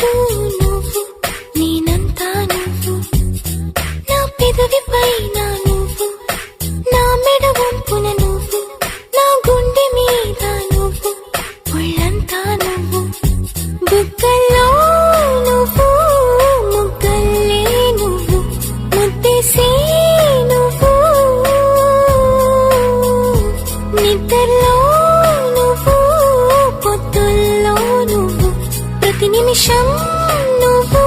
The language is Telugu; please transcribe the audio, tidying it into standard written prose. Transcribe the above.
చుట్టూ నువ్వు, నేనంతా నువ్వు, నా పెదవి పైన నువ్వు, నా మెడ వంపున నువ్వు, నా గుండె మీద నువ్వు, ఒళ్ళంతా నువ్వు, బుగ్గల్లో నువ్వు, ముగ్గల్లే నువ్వు, ముద్దేసే నువ్వు, నిద్రలో నువ్వు, పొద్దుల్లో నువ్వు, ప్రతి నిమిషం నువ్వు.